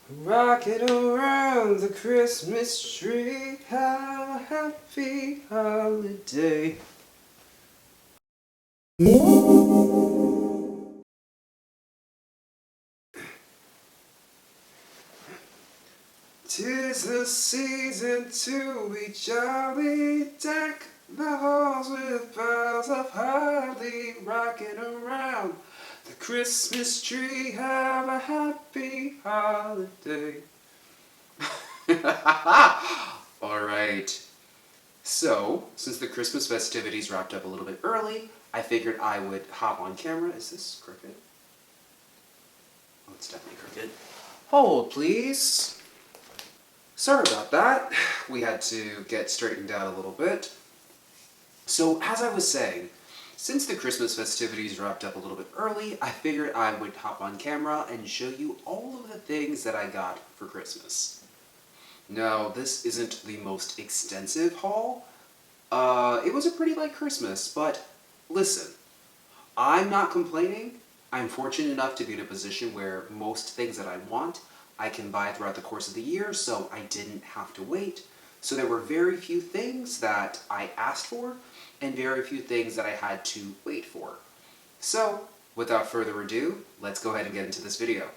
Rocking around the Christmas tree, have a happy holiday. Tis the season to be jolly, deck the halls with boughs of holly, rocking around the Christmas tree, have a happy holiday. Alright, so since the Christmas festivities wrapped up a little bit early, I figured I would hop on camera. Is this crooked? Oh, it's definitely crooked. Hold, please. Sorry about that. We had to get straightened out a little bit. So, as I was saying, since the Christmas festivities wrapped up a little bit early, I figured I would hop on camera and show you all of the things that I got for Christmas. Now, this isn't the most extensive haul. It was a pretty light Christmas, but listen, I'm not complaining. I'm fortunate enough to be in a position where most things that I want, I can buy throughout the course of the year, so I didn't have to wait. So there were very few things that I asked for, and very few things that I had to wait for. So, without further ado, let's go ahead and get into this video.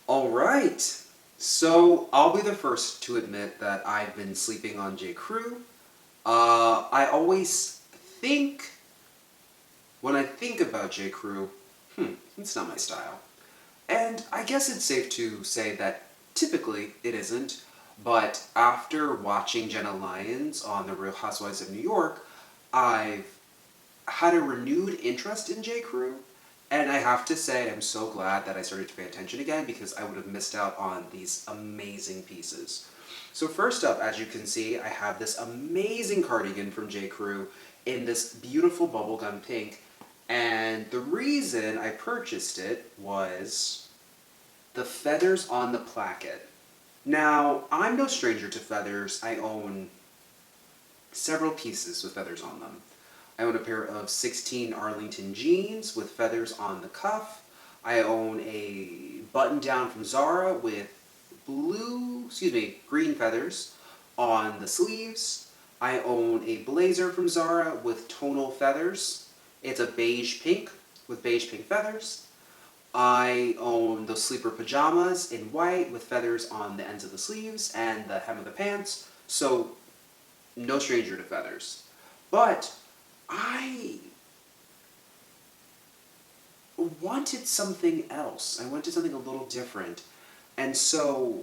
Alright, so I'll be the first to admit that I've been sleeping on J. Crew. I always think, when I think about J. Crew, it's not my style. And I guess it's safe to say that typically it isn't, but after watching Jenna Lyons on The Real Housewives of New York, I've had a renewed interest in J. Crew, and I have to say I'm so glad that I started to pay attention again because I would have missed out on these amazing pieces. So first up, as you can see, I have this amazing cardigan from J. Crew in this beautiful bubblegum pink, and the reason I purchased it was the feathers on the placket. Now, I'm no stranger to feathers. I own several pieces with feathers on them. I own a pair of 16 Arlington jeans with feathers on the cuff. I own a button-down from Zara with green feathers on the sleeves. I own a blazer from Zara with tonal feathers. It's a beige pink with beige pink feathers. I own those sleeper pajamas in white with feathers on the ends of the sleeves and the hem of the pants, so no stranger to feathers. But I wanted something else. I wanted something a little different. And so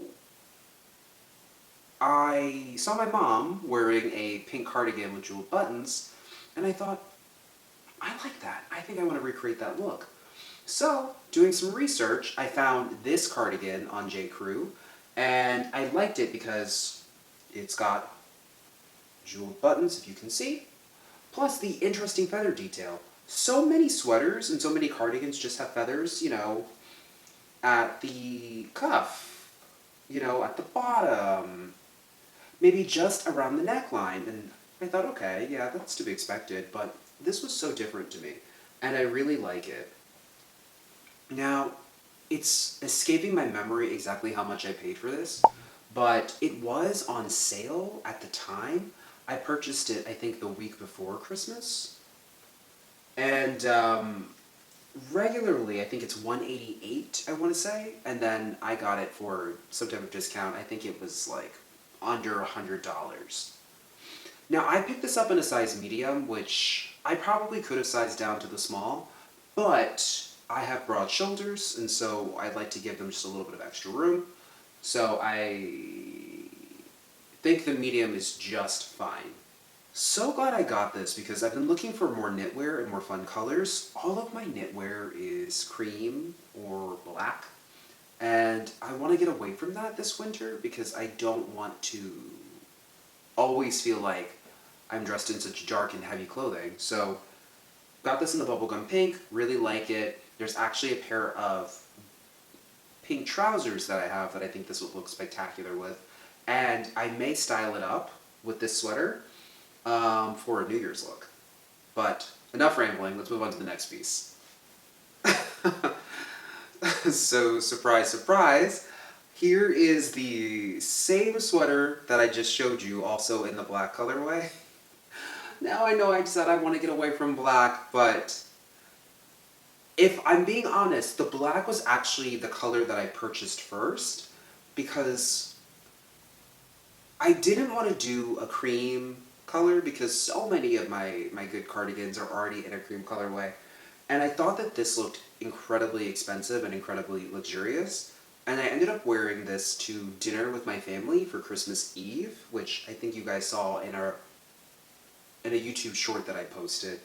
I saw my mom wearing a pink cardigan with jeweled buttons, and I thought, I like that. I think I want to recreate that look. So, doing some research, I found this cardigan on J. Crew, and I liked it because it's got jeweled buttons, if you can see, plus the interesting feather detail. So many sweaters and so many cardigans just have feathers, at the cuff, at the bottom, maybe just around the neckline. And I thought, okay, yeah, that's to be expected, but this was so different to me, and I really like it. Now, it's escaping my memory exactly how much I paid for this, but it was on sale at the time. I purchased it, I think, the week before Christmas. And regularly, I think it's $188, I want to say, and then I got it for some type of discount. I think it was like under $100. Now, I picked this up in a size medium, which I probably could have sized down to the small, but I have broad shoulders, and so I'd like to give them just a little bit of extra room. So I think the medium is just fine. So glad I got this because I've been looking for more knitwear and more fun colors. All of my knitwear is cream or black, and I want to get away from that this winter because I don't want to always feel like I'm dressed in such dark and heavy clothing. So got this in the bubblegum pink, really like it. There's actually a pair of pink trousers that I have that I think this would look spectacular with. And I may style it up with this sweater for a New Year's look. But enough rambling, let's move on to the next piece. So, surprise, surprise, Here is the same sweater that I just showed you, also in the black colorway. Now I know I said I want to get away from black, but if I'm being honest, the black was actually the color that I purchased first because I didn't want to do a cream color because so many of my good cardigans are already in a cream colorway. And I thought that this looked incredibly expensive and incredibly luxurious. And I ended up wearing this to dinner with my family for Christmas Eve, which I think you guys saw in a YouTube short that I posted.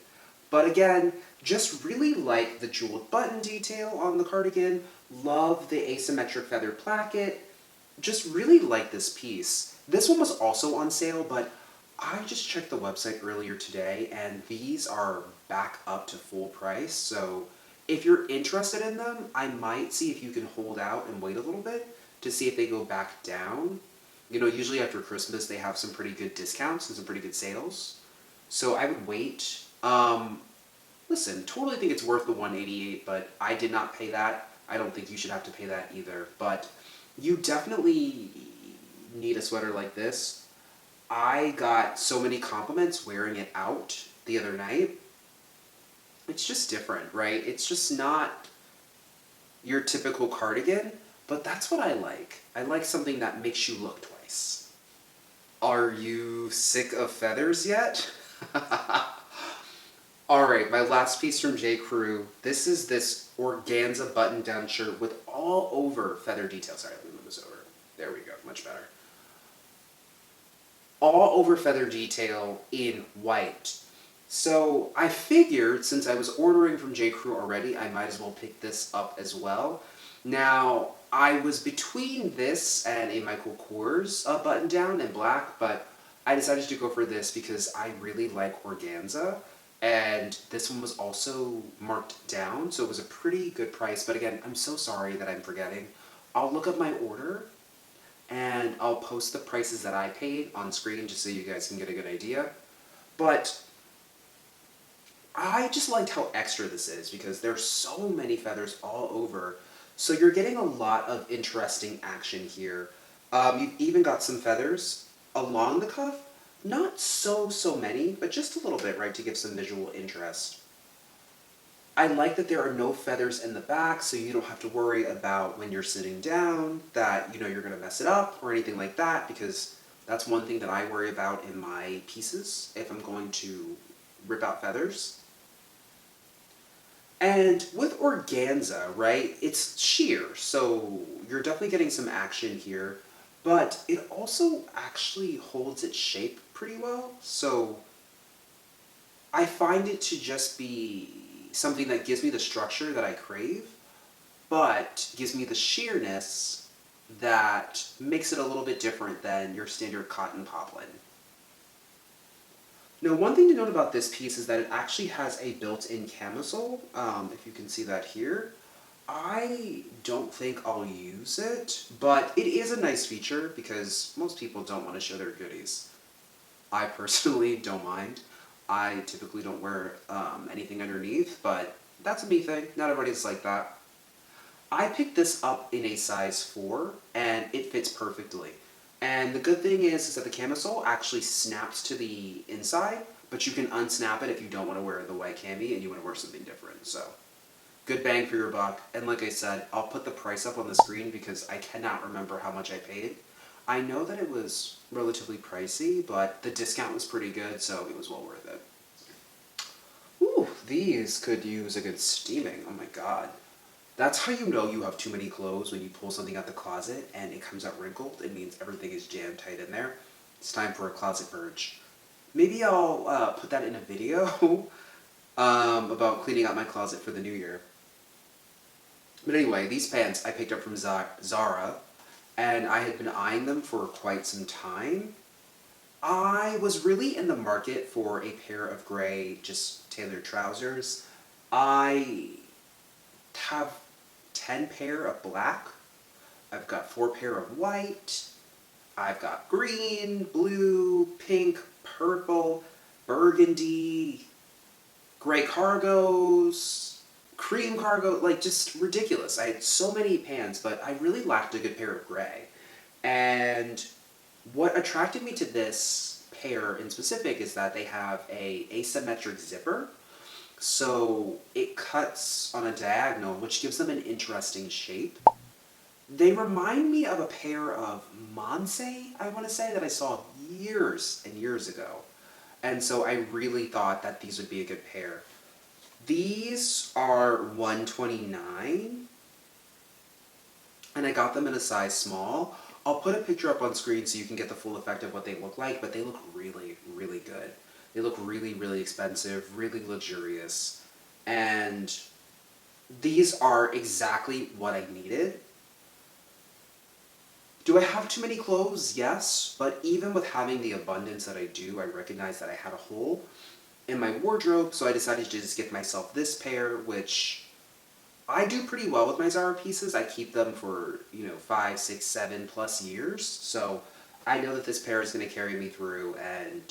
But again, just really like the jeweled button detail on the cardigan, love the asymmetric feather placket, just really like this piece. This one was also on sale, but I just checked the website earlier today and these are back up to full price. So if you're interested in them, I might see if you can hold out and wait a little bit to see if they go back down. You know, usually after Christmas they have some pretty good discounts and some pretty good sales. So I would wait. Listen, totally think it's worth the $188, but I did not pay that. I don't think you should have to pay that either. But you definitely need a sweater like this. I got so many compliments wearing it out the other night. It's just different, right? It's just not your typical cardigan, but that's what I like. I like something that makes you look twice. Are you sick of feathers yet? Alright, my last piece from J. Crew. This is this organza button-down shirt with all over feather details. Sorry, let me move this over. There we go, much better. All over feather detail in white. So I figured, since I was ordering from J. Crew already, I might as well pick this up as well. Now, I was between this and a Michael Kors button-down in black, but I decided to go for this because I really like organza. And this one was also marked down, so it was a pretty good price. But again, I'm so sorry that I'm forgetting. I'll look up my order, and I'll post the prices that I paid on screen just so you guys can get a good idea. But I just liked how extra this is because there's so many feathers all over. So you're getting a lot of interesting action here. You've even got some feathers along the cuff. Not so many, but just a little bit, right, to give some visual interest. I like that there are no feathers in the back, so you don't have to worry about when you're sitting down that, you know, you're going to mess it up or anything like that, because that's one thing that I worry about in my pieces if I'm going to rip out feathers. And with organza, right, it's sheer, so you're definitely getting some action here, but it also actually holds its shape pretty well, so I find it to just be something that gives me the structure that I crave, but gives me the sheerness that makes it a little bit different than your standard cotton poplin. Now, one thing to note about this piece is that it actually has a built-in camisole, if you can see that here. I don't think I'll use it, but it is a nice feature because most people don't want to show their goodies. I personally don't mind. I typically don't wear anything underneath, but that's a me thing. Not everybody's like that. I picked this up in a size 4, and it fits perfectly. And the good thing is that the camisole actually snaps to the inside, but you can unsnap it if you don't want to wear the white cami and you want to wear something different. So, good bang for your buck. And like I said, I'll put the price up on the screen because I cannot remember how much I paid. I know that it was relatively pricey, but the discount was pretty good, so it was well worth it. Ooh, these could use a good steaming. Oh my god. That's how you know you have too many clothes when you pull something out the closet and it comes out wrinkled. It means everything is jammed tight in there. It's time for a closet purge. Maybe I'll put that in a video about cleaning out my closet for the new year. But anyway, these pants I picked up from Zara, and I had been eyeing them for quite some time. I was really in the market for a pair of gray, just tailored trousers. I have 10 pair of black. I've got 4 pair of white. I've got green, blue, pink, purple, burgundy, gray cargos, cream cargo, like just ridiculous. I had so many pants, but I really lacked a good pair of gray. And what attracted me to this pair in specific is that they have a asymmetric zipper. So it cuts on a diagonal, which gives them an interesting shape. They remind me of a pair of Monse, I want to say, that I saw years and years ago. And so I really thought that these would be a good pair. These are $129, and I got them in a size small. I'll put a picture up on screen so you can get the full effect of what they look like, but they look really, really good. They look really, really expensive, really luxurious, and these are exactly what I needed. Do I have too many clothes? Yes, but even with having the abundance that I do, I recognize that I had a hole in my wardrobe, so I decided to just get myself this pair, which I do pretty well with my Zara pieces. I keep them for, 5, 6, 7+ years, so I know that this pair is going to carry me through, and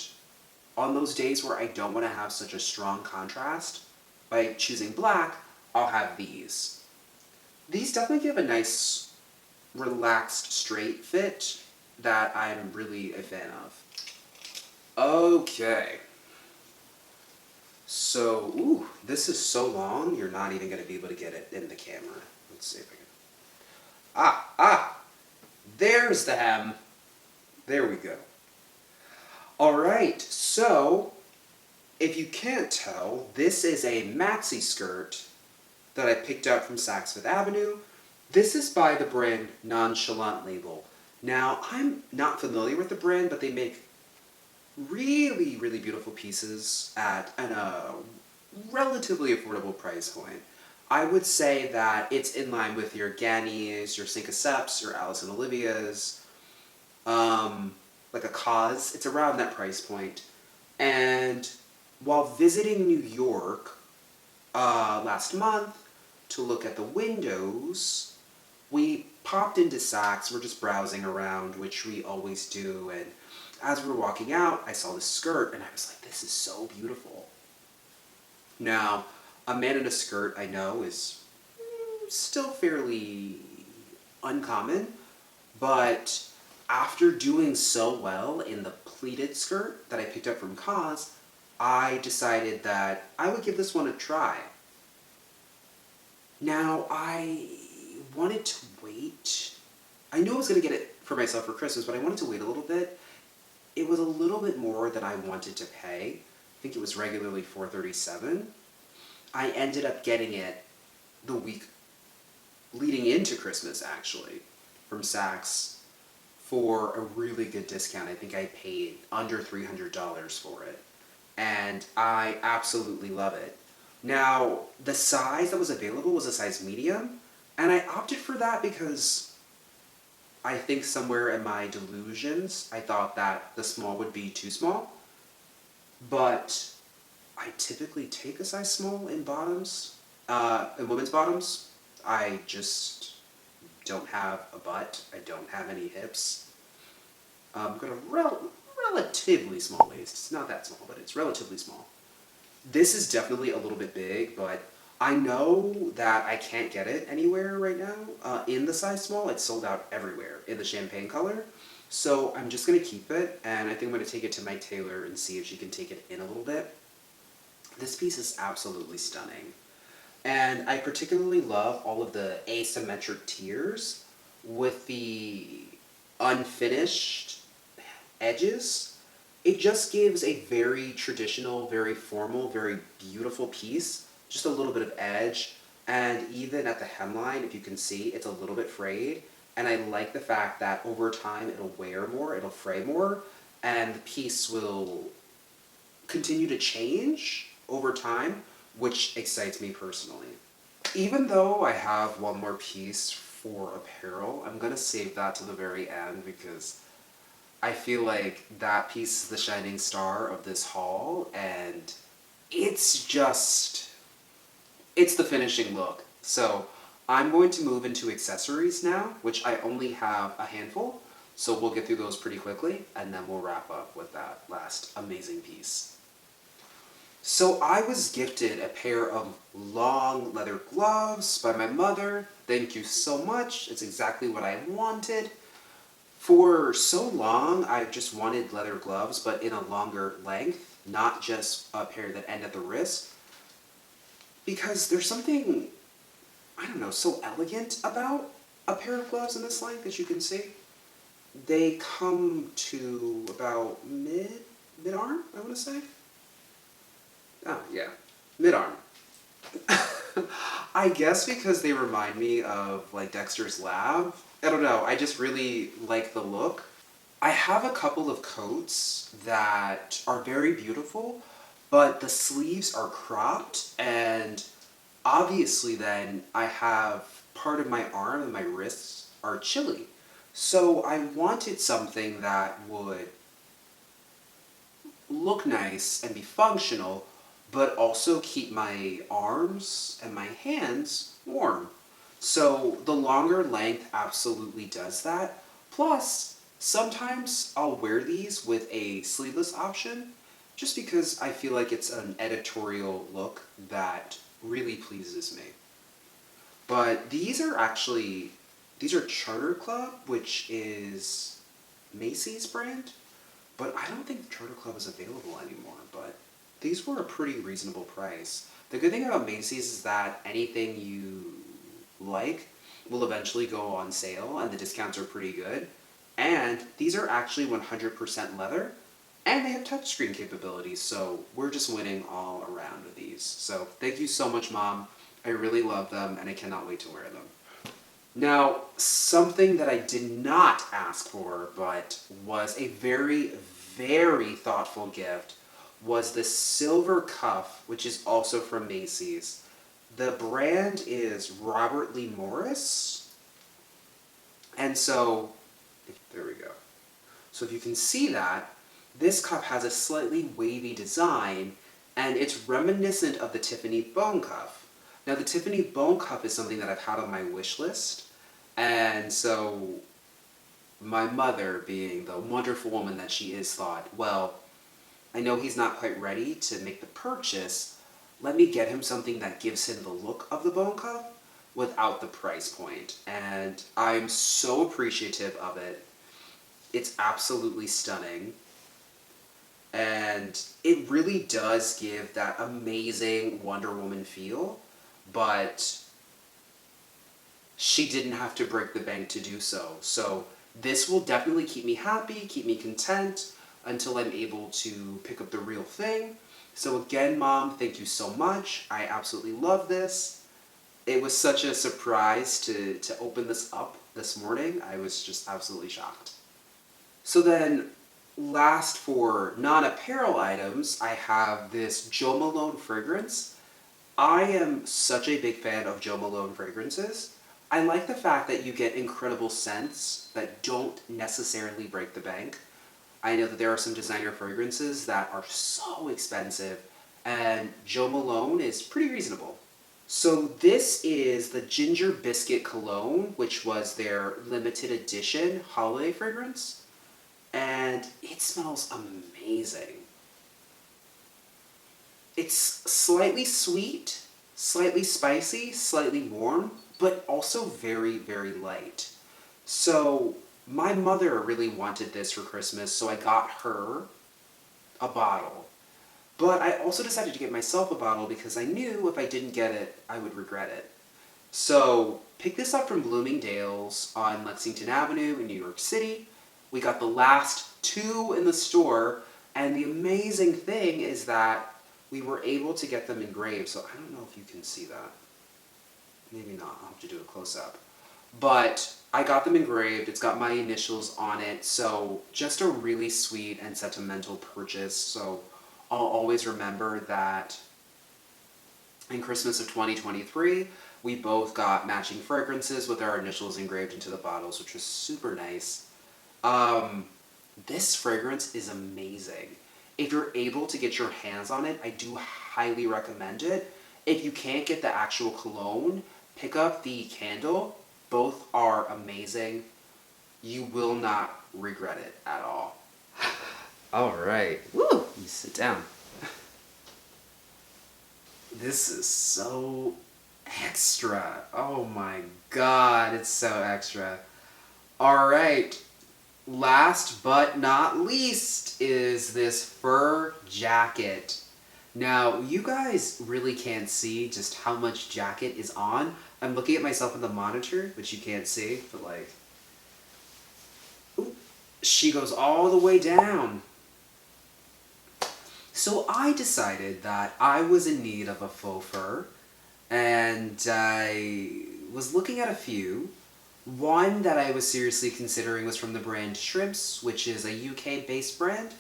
on those days where I don't want to have such a strong contrast, by choosing black, I'll have these. These definitely give a nice, relaxed, straight fit that I'm really a fan of. Okay. So, this is so long, you're not even going to be able to get it in the camera. Let's see if I can... There's the hem. There we go. Alright, so, if you can't tell, this is a maxi skirt that I picked up from Saks Fifth Avenue. This is by the brand Nonchalant label. Now, I'm not familiar with the brand, but they make really, really beautiful pieces at a relatively affordable price point. I would say that it's in line with your Gannies, your Cinque Seps, your Alice and Olivia's, like a Cause. It's around that price point. And while visiting New York last month to look at the windows, we popped into Saks. We're just browsing around, which we always do, and as we were walking out, I saw this skirt, and I was like, this is so beautiful. Now, a man in a skirt, I know, is still fairly uncommon, but after doing so well in the pleated skirt that I picked up from Cause, I decided that I would give this one a try. Now, I wanted to wait. I knew I was going to get it for myself for Christmas, but I wanted to wait a little bit. It was a little bit more than I wanted to pay. I think it was regularly $437. I ended up getting it the week leading into Christmas, actually, from Saks for a really good discount. I think I paid under $300 for it, and I absolutely love it. Now, the size that was available was a size medium, and I opted for that because I think somewhere in my delusions, I thought that the small would be too small, but I typically take a size small in bottoms, in women's bottoms. I just don't have a butt. I don't have any hips. I've got a relatively small waist. It's not that small, but it's relatively small. This is definitely a little bit big, but I know that I can't get it anywhere right now in the size small. It's sold out everywhere in the champagne color. So I'm just going to keep it, and I think I'm going to take it to my tailor and see if she can take it in a little bit. This piece is absolutely stunning. And I particularly love all of the asymmetric tiers with the unfinished edges. It just gives a very traditional, very formal, very beautiful piece. Just a little bit of edge, and even at the hemline, if you can see, it's a little bit frayed, and I like the fact that over time it'll wear more, it'll fray more, and the piece will continue to change over time, which excites me personally. Even though I have one more piece for apparel, I'm going to save that to the very end because I feel like that piece is the shining star of this haul, and it's the finishing look. So I'm going to move into accessories now, which I only have a handful, so we'll get through those pretty quickly, and then we'll wrap up with that last amazing piece. So I was gifted a pair of long leather gloves by my mother. Thank you so much. It's exactly what I wanted. For so long, I just wanted leather gloves, but in a longer length, not just a pair that end at the wrist. Because there's something, I don't know, so elegant about a pair of gloves in this length, as you can see. They come to about mid-arm, I want to say. Oh, yeah, mid-arm. I guess because they remind me of like Dexter's Lab. I don't know, I just really like the look. I have a couple of coats that are very beautiful, but the sleeves are cropped, and obviously then I have part of my arm and my wrists are chilly. So I wanted something that would look nice and be functional, but also keep my arms and my hands warm. So the longer length absolutely does that. Plus, sometimes I'll wear these with a sleeveless option just because I feel like it's an editorial look that really pleases me. But these are Charter Club, which is Macy's brand. But I don't think Charter Club is available anymore, but these were a pretty reasonable price. The good thing about Macy's is that anything you like will eventually go on sale, and the discounts are pretty good. And these are actually 100% leather, and they have touchscreen capabilities, so we're just winning all around with these. So thank you so much, Mom. I really love them, and I cannot wait to wear them. Now, something that I did not ask for, but was a very, very thoughtful gift, was the silver cuff, which is also from Macy's. The brand is Robert Lee Morris. And so, there we go. So if you can see that, this cuff has a slightly wavy design, and it's reminiscent of the Tiffany bone cuff. Now, the Tiffany bone cuff is something that I've had on my wish list, and so my mother, being the wonderful woman that she is, thought, well, I know he's not quite ready to make the purchase. Let me get him something that gives him the look of the bone cuff without the price point. And I'm so appreciative of it. It's absolutely stunning. And it really does give that amazing Wonder Woman feel, but she didn't have to break the bank to do so. So this will definitely keep me happy, keep me content, until I'm able to pick up the real thing. So again, Mom, thank you so much. I absolutely love this. It was such a surprise to open this up this morning. I was just absolutely shocked. So then, last for non-apparel items, I have this Jo Malone fragrance. I am such a big fan of Jo Malone fragrances. I like the fact that you get incredible scents that don't necessarily break the bank. I know that there are some designer fragrances that are so expensive, and Jo Malone is pretty reasonable. So this is the Ginger Biscuit Cologne, which was their limited edition holiday fragrance, and it smells amazing. It's slightly sweet, slightly spicy, slightly warm, but also very, very light. So my mother really wanted this for Christmas, so I got her a bottle. But I also decided to get myself a bottle because I knew if I didn't get it, I would regret it. So pick this up from Bloomingdale's on Lexington Avenue in New York City. We got the last two in the store, and the amazing thing is that we were able to get them engraved, so I don't know if you can see that. Maybe not, I'll have to do a close-up. But I got them engraved, it's got my initials on it, so just a really sweet and sentimental purchase. So I'll always remember that in Christmas of 2023, we both got matching fragrances with our initials engraved into the bottles, which was super nice. This fragrance is amazing. If you're able to get your hands on it, I do highly recommend it. If you can't get the actual cologne, pick up the candle. Both are amazing. You will not regret it at all. All right. Woo! You sit down. This is so extra. Oh my god, it's so extra. Alright, last but not least is this fur jacket. Now, you guys really can't see just how much jacket is on. I'm looking at myself in the monitor, which you can't see, but like... Ooh, she goes all the way down. So I decided that I was in need of a faux fur, and I was looking at a few. One that I was seriously considering was from the brand Shrimps, which is a UK-based brand.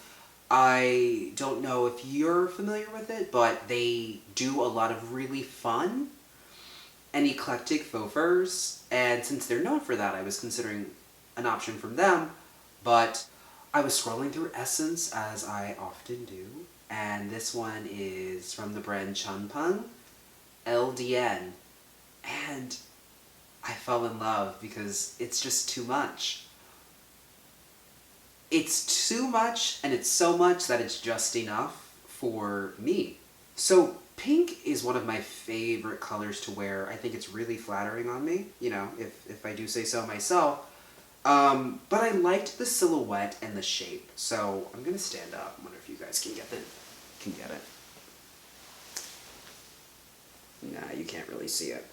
I don't know if you're familiar with it, but they do a lot of really fun and eclectic faux furs, and since they're known for that, I was considering an option from them, but I was scrolling through Essence, as I often do, and this one is from the brand Peng, LDN, and I fell in love because it's just too much. It's too much, and it's so much that it's just enough for me. So pink is one of my favorite colors to wear. I think it's really flattering on me, you know, if I do say so myself. But I liked the silhouette and the shape, so I'm gonna stand up. I wonder if you guys can get it. Nah, you can't really see it.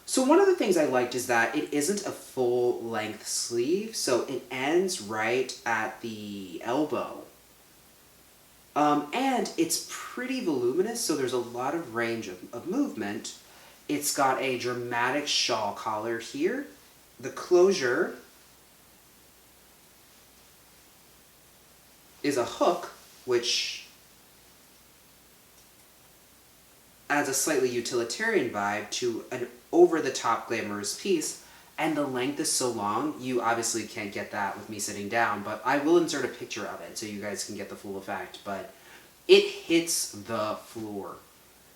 So one of the things I liked is that it isn't a full-length sleeve, so it ends right at the elbow. And it's pretty voluminous, so there's a lot of range of movement. It's got a dramatic shawl collar here. The closure is a hook, which adds a slightly utilitarian vibe to an over-the-top glamorous piece, and the length is so long, you obviously can't get that with me sitting down, but I will insert a picture of it so you guys can get the full effect, but it hits the floor.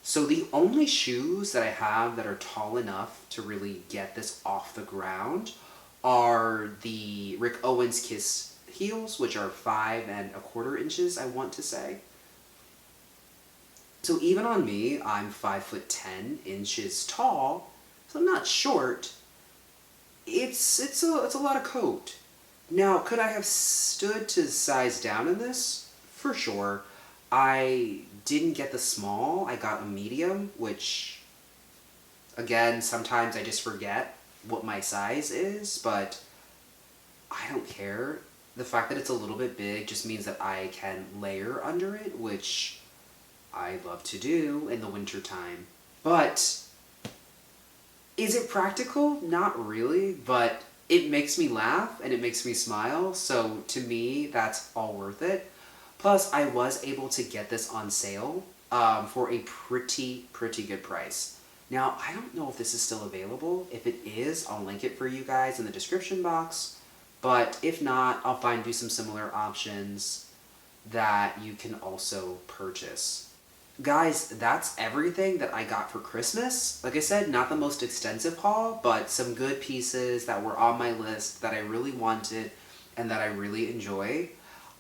So the only shoes that I have that are tall enough to really get this off the ground are the Rick Owens Kiss heels, which are 5¼ inches, I want to say. So even on me, I'm 5'10" tall, so I'm not short. It's a lot of coat. Now, could I have stood to size down in this? For sure. I didn't get the small, I got a medium, which, again, sometimes I just forget what my size is, but I don't care. The fact that it's a little bit big just means that I can layer under it, which I love to do in the winter time. But is it practical? Not really, but it makes me laugh and it makes me smile, so to me, that's all worth it. Plus, I was able to get this on sale for a pretty good price. Now, I don't know if this is still available. If it is, I'll link it for you guys in the description box. But if not, I'll find you some similar options that you can also purchase. Guys, that's everything that I got for Christmas. Like I said, not the most extensive haul, but some good pieces that were on my list that I really wanted and that I really enjoy.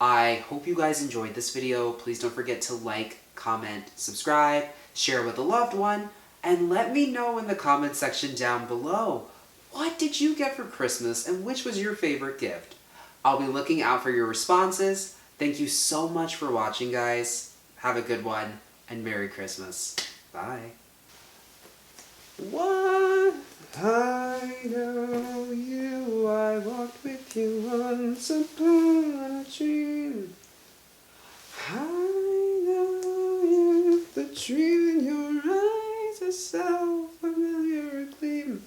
I hope you guys enjoyed this video. Please don't forget to like, comment, subscribe, share with a loved one, and let me know in the comment section down below, what did you get for Christmas and which was your favorite gift? I'll be looking out for your responses. Thank you so much for watching, guys. Have a good one, and Merry Christmas. Bye. What? I know you, I walked with you once upon a dream. I know you, the dream in your eyes is so familiar a gleam.